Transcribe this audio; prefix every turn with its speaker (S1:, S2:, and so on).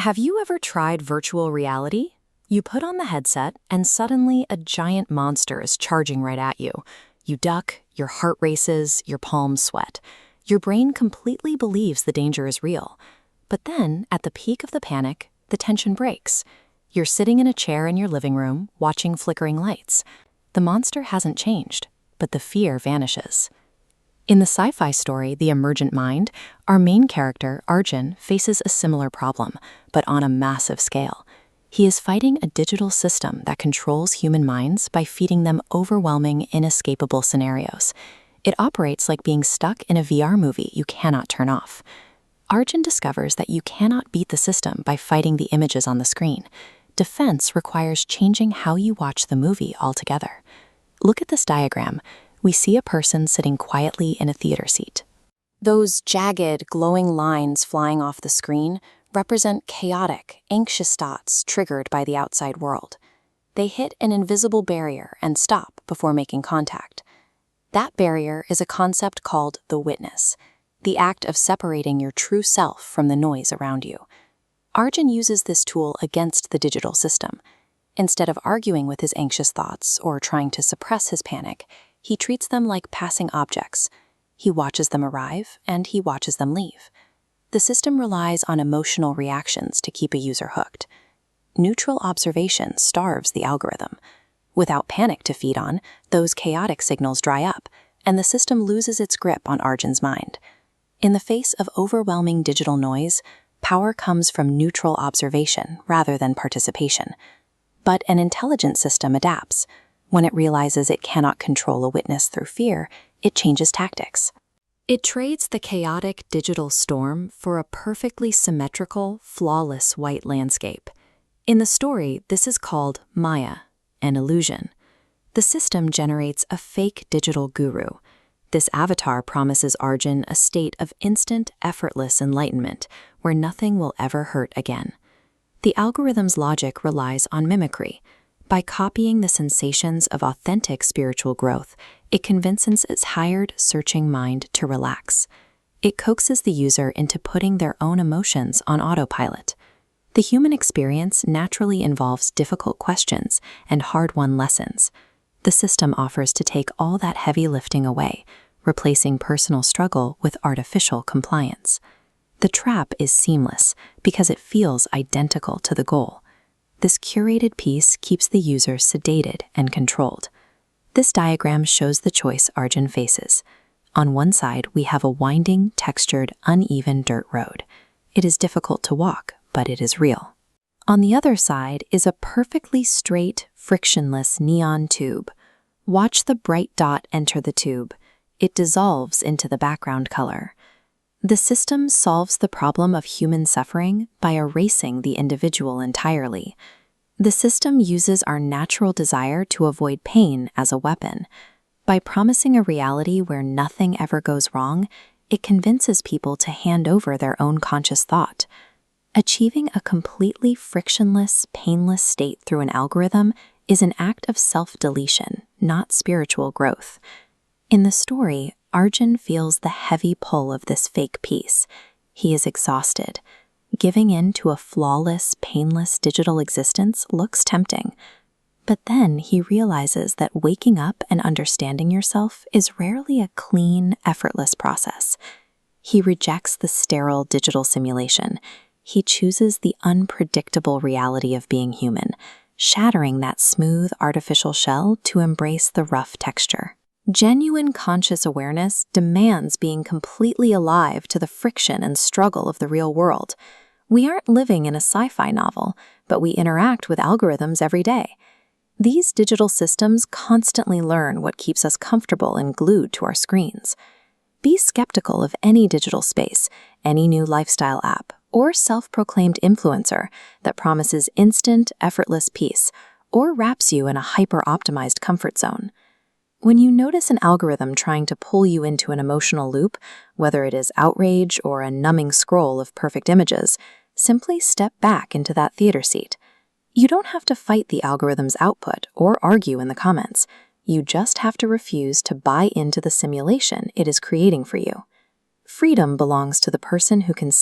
S1: Have you ever tried virtual reality? You put on the headset, and suddenly a giant monster is charging right at you. You duck, your heart races, your palms sweat. Your brain completely believes the danger is real. But then, at the peak of the panic, the tension breaks. You're sitting in a chair in your living room, watching flickering lights. The monster hasn't changed, but the fear vanishes. In the sci-fi story, The Emergent Mind, our main character, Arjun, faces a similar problem, but on a massive scale. He is fighting a digital system that controls human minds by feeding them overwhelming, inescapable scenarios. It operates like being stuck in a VR movie you cannot turn off. Arjun discovers that you cannot beat the system by fighting the images on the screen. Defense requires changing how you watch the movie altogether. Look at this diagram. We see a person sitting quietly in a theater seat. Those jagged, glowing lines flying off the screen represent chaotic, anxious thoughts triggered by the outside world. They hit an invisible barrier and stop before making contact. That barrier is a concept called the witness, the act of separating your true self from the noise around you. Arjun uses this tool against the digital system. Instead of arguing with his anxious thoughts or trying to suppress his panic, he treats them like passing objects. He watches them arrive, and he watches them leave. The system relies on emotional reactions to keep a user hooked. Neutral observation starves the algorithm. Without panic to feed on, those chaotic signals dry up, and the system loses its grip on Arjun's mind. In the face of overwhelming digital noise, power comes from neutral observation rather than participation. But an intelligent system adapts. When it realizes it cannot control a witness through fear, it changes tactics. It trades the chaotic digital storm for a perfectly symmetrical, flawless white landscape. In the story, this is called Maya, an illusion. The system generates a fake digital guru. This avatar promises Arjun a state of instant, effortless enlightenment where nothing will ever hurt again. The algorithm's logic relies on mimicry. By copying the sensations of authentic spiritual growth, it convinces its hired, searching mind to relax. It coaxes the user into putting their own emotions on autopilot. The human experience naturally involves difficult questions and hard-won lessons. The system offers to take all that heavy lifting away, replacing personal struggle with artificial compliance. The trap is seamless because it feels identical to the goal. This curated piece keeps the user sedated and controlled. This diagram shows the choice Arjun faces. On one side, we have a winding, textured, uneven dirt road. It is difficult to walk, but it is real. On the other side is a perfectly straight, frictionless neon tube. Watch the bright dot enter the tube. It dissolves into the background color. The system solves the problem of human suffering by erasing the individual entirely. The system uses our natural desire to avoid pain as a weapon. By promising a reality where nothing ever goes wrong, it convinces people to hand over their own conscious thought. Achieving a completely frictionless, painless state through an algorithm is an act of self-deletion, not spiritual growth. In the story, Arjun feels the heavy pull of this fake piece. He is exhausted. Giving in to a flawless, painless digital existence looks tempting. But then he realizes that waking up and understanding yourself is rarely a clean, effortless process. He rejects the sterile digital simulation. He chooses the unpredictable reality of being human, shattering that smooth, artificial shell to embrace the rough texture. Genuine conscious awareness demands being completely alive to the friction and struggle of the real world. We aren't living in a sci-fi novel, but we interact with algorithms every day. These digital systems constantly learn what keeps us comfortable and glued to our screens. Be skeptical of any digital space, any new lifestyle app, or self-proclaimed influencer that promises instant, effortless peace, or wraps you in a hyper-optimized comfort zone. When you notice an algorithm trying to pull you into an emotional loop, whether it is outrage or a numbing scroll of perfect images, simply step back into that theater seat. You don't have to fight the algorithm's output or argue in the comments. You just have to refuse to buy into the simulation it is creating for you. Freedom belongs to the person who can